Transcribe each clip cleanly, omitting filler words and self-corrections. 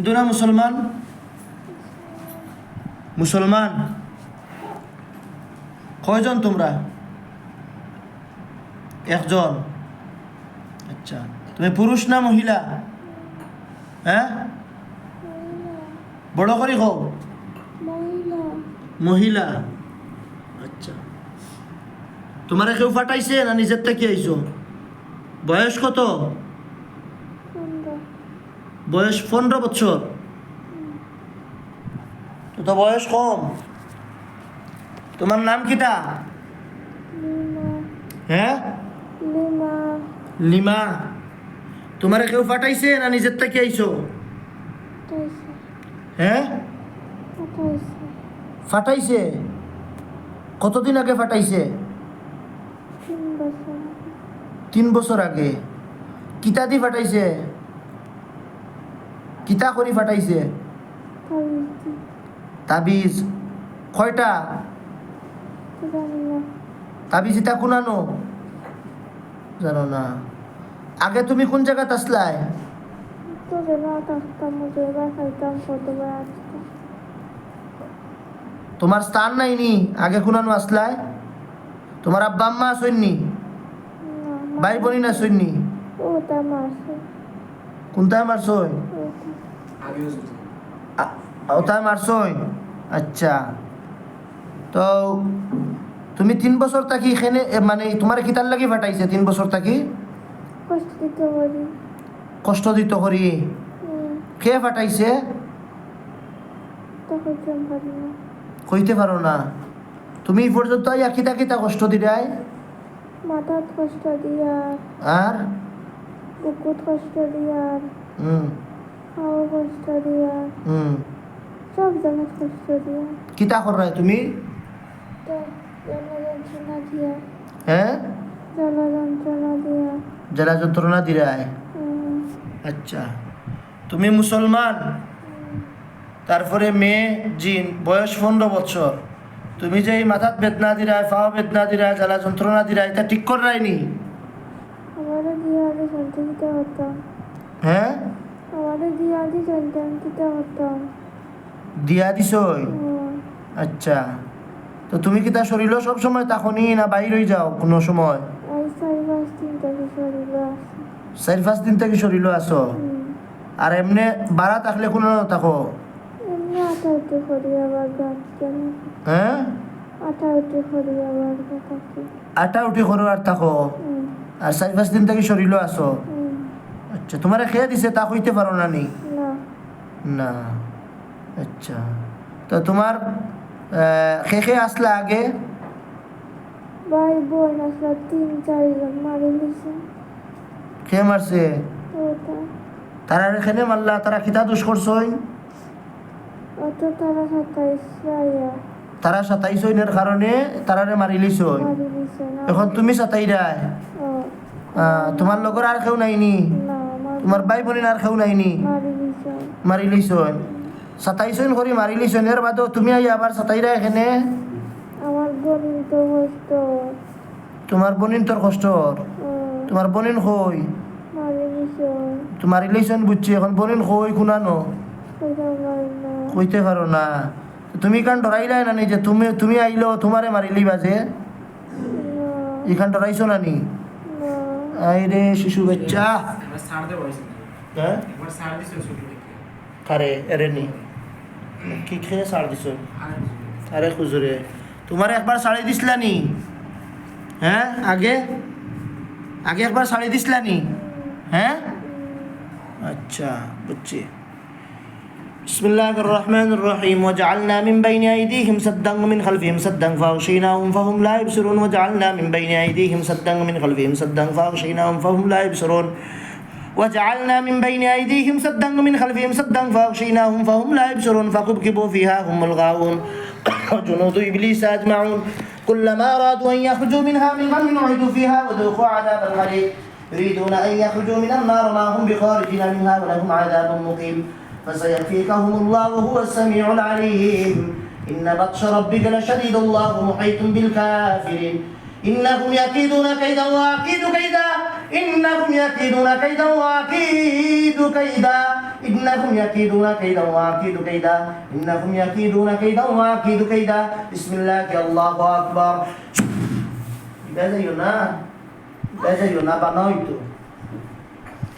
হিন্দু না মুসলমান? মুসলমান। কয়জন তোমরা? একজন। আচ্ছা, তুমি পুরুষ না মহিলা? হ্যাঁ, বড় করে কও। মহিলা। আচ্ছা, তোমার কেউ ফাটাইছে না নিজের থেকে আইছো? বয়স কত? বয়স 15 বছর। তো বয়স কম। তোমার নাম কিটা? হ্যাঁ, লিমা। তোমার কেউ ফাটাইছে না নিজের থেকে আইছো? হ্যাঁ, ফাটাইছে। কতদিন আগে ফাটাইছে? 3 বছর আগে। কিতা দি ফাটাইছে? কিতা করি ফাটাইছে? তাবিজ। কয়টা তাবিজ? ইতা কুনানো জানো না। আগে তুমি কোন জায়গাত আসলাই? তোমার স্থান নাই নি? আগে কুনানো আসলাই? তোমার আব্বা আম্মা আসেননি? ভাই বোন আসেননি? কোনটায় মারছই? ওটাই মারছই। আচ্ছা, তো তুমি 3 বছর থাকি এখানে, মানে তোমার কিতার লাগি ফাটাইছে? 3 বছর থাকি কষ্ট দিত করি। কে ফাটাইছে? কইতে পারো না। তুমি এই পর্যন্ত কিতা কিতা কষ্ট দিলাই? মাথাত কষ্ট দিয়া, আর বুকুত কষ্ট দিয়া, হাও কষ্ট দিয়া, সব জায়গায় কষ্ট দিয়া। কিতা করাই তুমি? যন্ত্রণা দিয়া। হ্যাঁ, যন্ত্রণা দিয়া। জ্বালা যন্ত্রণা দিলাই। আচ্ছা, তুমি মুসলমান, তারপরে মেয়ে জিন, বয়স 15 বছর। তুমি যে এই মাথাত বেদনা দিরাই, পাও বেদনা দিরাই, জ্বালা যন্ত্রণা দিরাই, এটা ঠিক করাইনি? আমারে দিয়া আগে শান্তি দিতে হতাম। হ্যাঁ, আমারে দিয়া আগে শান্তি দিতে হতাম। দিয়া দিছই? আচ্ছা, তো তুমি কি তা শরীর সব সময় তখনই না বাইর হয়ে যাও কোনো সময়? 4-5 দিন থেকে শরীর আছে। 4-5 দিন থেকে শরীর আসো? আর এমনি বাড়া থাকলে কোনো থাকো? এমনি আটা উঠে করি আবার গাছ কেন? হ্যাঁ, আটা উঠে করি আবার থাকি। আটা উঠে করো আর থাকো? আর 4-5 দিন থেকে শরীর আসো? আচ্ছা, তোমার খেয়ে দিছে তা হইতে পারো না নি? না। আচ্ছা, তো তোমার খেয়ে আসলে আগে? ভাই বোন আসলে 3-4 জন মারি দিছে। কে মারছে? তারা এখানে মারলা? তারা কিতা দোষ করছই? অত তারা 27 তারা 27 জনের কারণে তারারে মারি লিছই। এখন তুমি 27 তোমার লগর আর কেউ নাইনি? তোমার ভাই বোন আর কেউ নাইনি? মারি লিছই। 27 জন করে মারি লিছই, এর বাদেও তুমি আবার 27 এখানে? আমার বোনিন তো কষ্ট। তোমার বোনিন তোর কষ্ট? তোমার বোনিন কই? তোমার রিলেশন বুঝছি, এখন বোনিন কই কুনানো? কইতে পারো না। তুমি কান ডরাইলাই না নি যে তুমি আইলো তোমারে মারিলি বাজে? এখান ডরাইছো না নি? আই রে শিশু বাচ্চা। হ্যাঁ, কারে এরে নি কি খেয়ে ছাড় দিছ? আরে খুজুরে, তোমার একবার শাড়ি দিছিলা নি? হ্যাঁ, আগে একবার শাড়ি দিছিলা নি? হ্যাঁ, আচ্ছা বুঝছি। বিসমিল্লাহির রহমানির রহিম। ওয়াজআলনা মিন বাইনি আইদিহিম সাদ্দান ওয়া মিন খালফিহিম সাদ্দান ফাগশাইনাহুম ফাহুম লা ইবসিরুন। ওয়াজআলনা মিন বাইনি আইদিহিম সাদ্দান ওয়া মিন খালফিহিম সাদ্দান ফাগশাইনাহুম ফাহুম লা ইবসিরুন। وجعلنا من بين أيديهم سدا ومن خلفهم سدا فأغشيناهم فهم لا يبصرون فكبكبوا فيها هم الغاوون وجنود إبليس أجمعون كلما أرادوا أن يخرجوا منها من غم أعيدوا فيها وذوقوا عذاب الحريق يريدون أن يخرجوا من النار ما هم بخارجين منها ولهم عذاب مقيم فسيكفيكهم الله وهو السميع العليم إن بطش ربك لشديد الله محيط بالكافرين إنهم يكيدون كيدا وأكيد كيدا إنهم يكيدون كيدا وأكيد كيدا إنهم يكيدون كيدا وأكيد كيدا إنهم يكيدون كيدا وأكيد كيدا بسم الله الله أكبر Ibadah Yuna banao itu.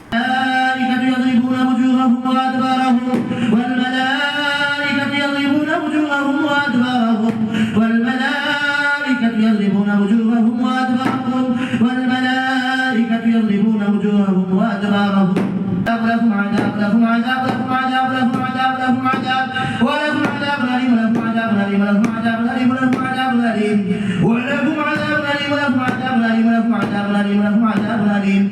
الملائكة يضربون وجوههم وأدبارهم والملائكة يضربون وجوههم وأدبارهم والملائكة يضربون وجوههم وأدبارهم والملائكة يضربون وجوههم وأدبارهم لهم عذاب لهم عذاب لهم عذاب لهم عذاب لهم عذاب ولهم عذاب أليم لهم عذاب أليم لهم عذاب أليم لهم عذاب أليم ولهم عذاب أليم لهم عذاب أليم لهم عذاب أليم لهم عذاب أليم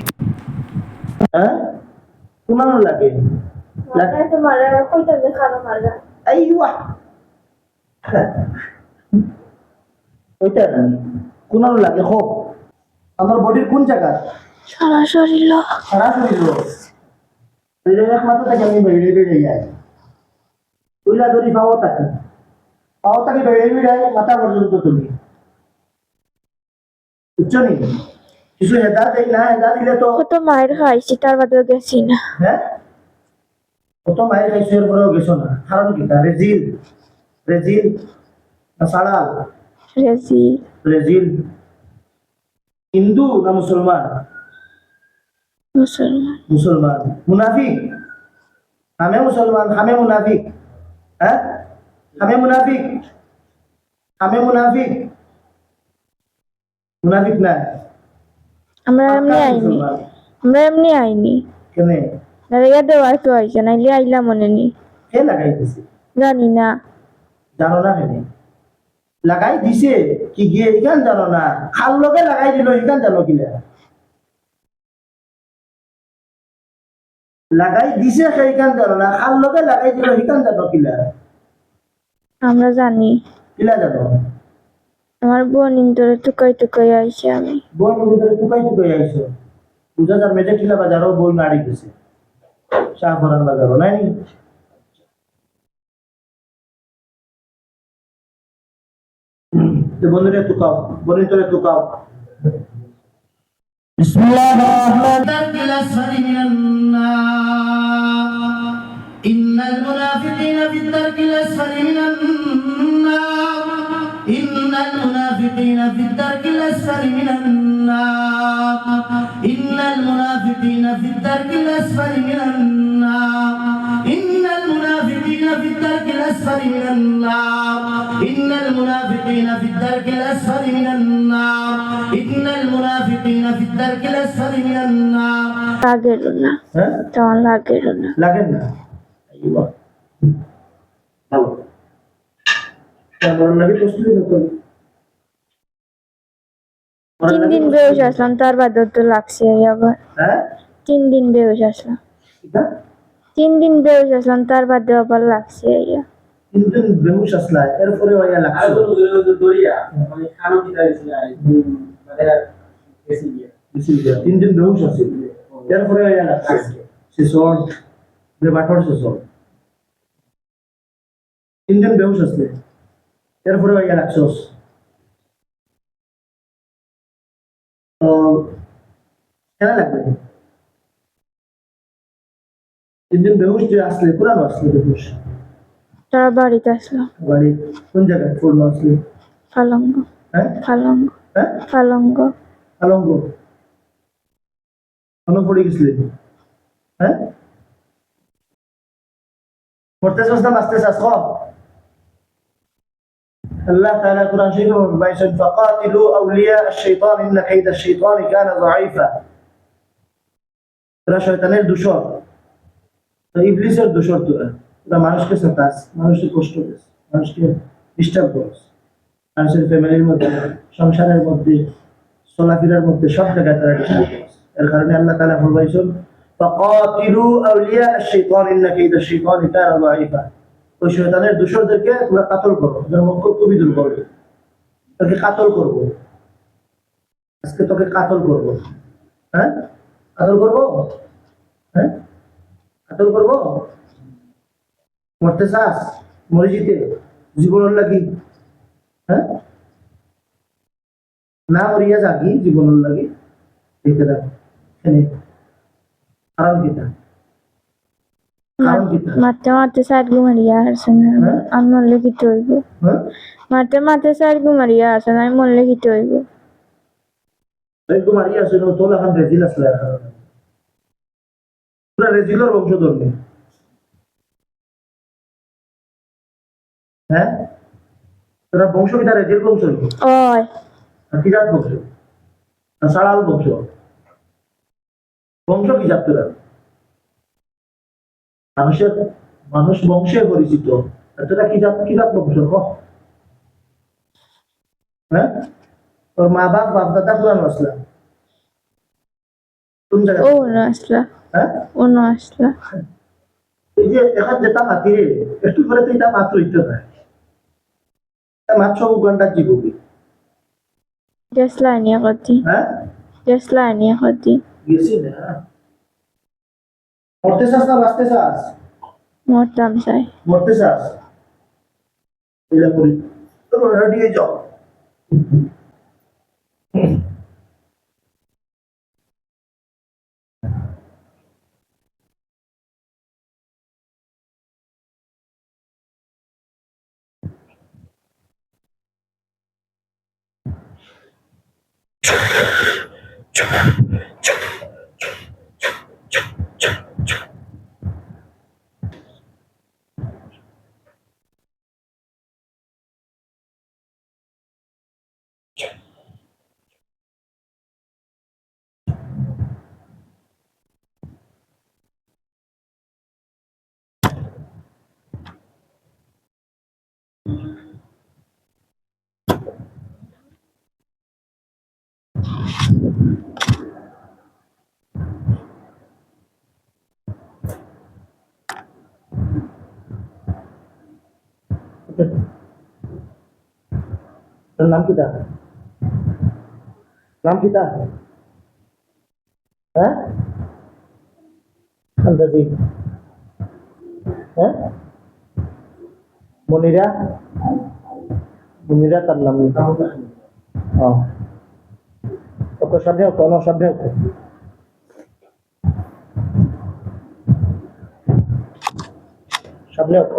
Kumano lagi? Maka itu malah aku tak dekar malah. Aywa. ওইটা না কোনানো লাগে হোক আমার বডির কোন জায়গা সারা শরীর সারা শরীর একমাত্র তাকে আমি বেরিয়ে বেরিয়ে যাই ওইলা ধরি পাও তাকে বেরিয়ে বেরিয়ে মাথা পর্যন্ত তুমি বুঝছো নি কিছু হেদা দেই না হেদা দিলে তো কত মায়ের খাইছি তার বাদেও গেছি না। হ্যাঁ কত মায়ের খাইছি এর পরেও গেছো না কারণ কি তা রেজিল না সাড়াল রেজিল হিন্দু না মুসলমান মুসলমান মুনাফিক হামে মুসলমান হামে মুনাফিক হ্যাঁ হামে মুনাফিক মুনাফিক না আমরা এমনি আইনি কেনে নারিয়া দেওয়া তো আইছে নাইলে আইলা মনে নি কে লাগাই দিছে জানি না জানো না কেনে লাগাই দিছে কি গিয়ে এখান জানো না খাল লগে লাগাই দিল এখান জানো কিলা লাগাই দিছে সেইখান জানো না খাল লগে লাগাই দিল এখান জানো কিলা আমরা জানি কিলা জানো আমার বোন ইন্দরে টুকাই আইছে আমি বোন ভিতরে টুকাই আইছো পূজা যার মেজে টিলা বাজারও বই নাড়ি গেছে শাহপুরান বাজারও নাই তো বন্ধুরে টুকাও বিসমিল্লাহির রহমানির রহিম ইন্নাল মুনাফিকিনা ফিদ দারকিল আসফালি মিনান নার ইন্নাল মুনাফিকিনা ফিদ দারকিল আসফালি মিনান নার ইন্নাল মুনাফিকিনা ফিদ দারকিল আসফালি মিনান নার ইন্নাল মুনাফিকিনা ফিদ দারকিল আসফালি মিনান নার ইন্নাল মুনাফিকিনা ফিদ দারকিল আসফালি মিনান নার ইন্নাল মুনাফিকিনা ফিদ দারকিল আসফালি মিনান নার লাগেল না হ্যাঁ তখন লাগেল না আইবা ভালো কেমন লাগে প্রস্তুতি নতুন 3 দিন বেউস আসলাম তার বাদে তো লাগছে আবার হ্যাঁ 3 দিন বেউস আসলাম এটা 3 দিন বেউস আসলাম তার বাদে আবার লাগছে কিন্তু বেহুশ আসলা এরপরে ওয়া লাগছে আর দরিয়া মানে খানো কি তাইছিল মানে বেশি গিয়া 3 দিন বেহুশ আছিল এরপরে ওয়া লাগছে সে সর বে বাটর সে সর 3 দিন বেহুশ আসলে এরপরে ওয়া লাগছে তো কেন লাগবে 3 দিন বেহুশ যে আসলে পুরানো আসলে বেহুশ তারা বাড়িতে আসলাম বাড়ি কোন জায়গায় পড়লো আসলে ফালঙ্গ হ্যাঁ হ্যাঁ ফালঙ্গ আলঙ্গ ভালো পড়ে গেছিলে হ্যাঁ পড়তে চাস না বাঁচতে চাস আল্লাহ তাআলা কুরআন শরীফে বলেছেন ফাকাতিলু আউলিয়া আশ-শাইতান ইন্না কাইদা আশ-শাইতানি কানা যায়ীফা এরা শয়তানের দূষর তো ইবলিসের দূষর তোরা মানুষকে সতাস মানুষকে কষ্ট দিস মানুষকে ডিস্টার্ব করিস মানুষের ফ্যামিলির মধ্যে সংসারের মধ্যে চলাফেরার মধ্যে সব জায়গায় তারা ডিস্টার্ব করিস এর কারণে আল্লাহ তাআলা ফরমাইছেন ফাকাতিলু আউলিয়া আশ-শাইতান ইন্না কাইদা আশ-শাইতানি কানা যায়ীফা ওই শয়তানের দূষরদেরকে তোমরা কাতল করো যারা মক্কা খুবই দুর্বল তোকে কাতল করবো আজকে তোকে কাতল করবো হ্যাঁ কাতল করবো হ্যাঁ কাতল করবো মরতে চাস মরে যেতে জীবনের লাগি হ্যাঁ না মরিয়া যাকি জীবনের লাগি দেখতে থাকো এখানে কারণ কিটা কারণ কি তা? মারতে মারতে সাইড ঘুমারিয়া আসে না হ্যাঁ? আমি মরলে কি হইব হ্যাঁ মারতে মারতে সাইড ঘুমারিয়া আসে না আমি মরলে কি হইব এরকম মারিয়া ছিল তোলা এখন রেজিল আসলে তোরা রেজিলের বংশধর নেই হ্যাঁ তোরা বংশ কি তার রেজিল বংশ ওই আর কি জাত বংশ না সাড়াল বংশ বংশ কি জাত তোরা মানুষের মানুষ বংশে পরিচিত আর তোরা কি জাত বংশ ক হ্যাঁ তোর মা বাপ দাদা কোন আসলা কোন জায়গা ও না আসলা হ্যাঁ ও না আসলা এই যে এখন যেটা মাতি রে একটু করে তো এটা মাত্র হইতে না মাত্র উগান্ডার জীববি টেসলা নিয়ে করতি হ্যাঁ টেসলা নিয়ে করতি গেছি না মরতে চাস না বাঁচতে চাস মরতাম চাই মরতে চাস এটা করি তোর রেডি হয়ে যাও তোর নাম কি তা নাম কি তা হ্যাঁ আন্দাজি হ্যাঁ মনিরা মনিরা তার নাম ওকে সামনে হোক কোনো সামনে হোক সামনে হোক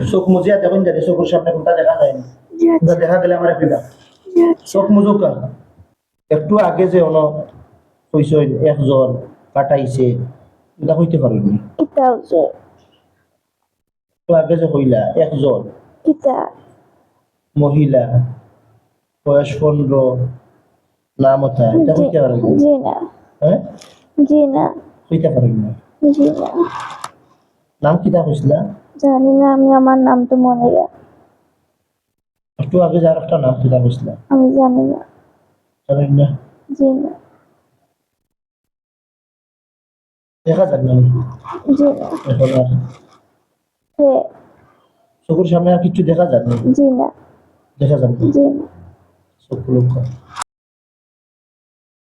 চোখ মুজিয়া দেখুন জানি চোখের সামনে কোনটা দেখা যায় না কোনটা দেখা গেলে আমার ফিরা চোখ মুজুকা একটু আগে যে অন হইছে একজন কাটাইছে এটা হইতে পারিনি কিতা হচ্ছে একটু আগে যে হইলা একজন কিতা মহিলা বয়স 15 নাম ওটা এটা হইতে পারে জি না হ্যাঁ জি না হইতে পারে না জি না নাম কি তা হইছিলা জানি না আমি আমার নাম তো মনে রাখ একটু আগে যার একটা নাম কি তা হইছিলা আমি জানি না জানেন না জি না দেখা যাক না জি না এখন আর হে চোখের সামনে আর কিছু দেখা যাক না জি না দেখা যাক না জি না চোখ লোক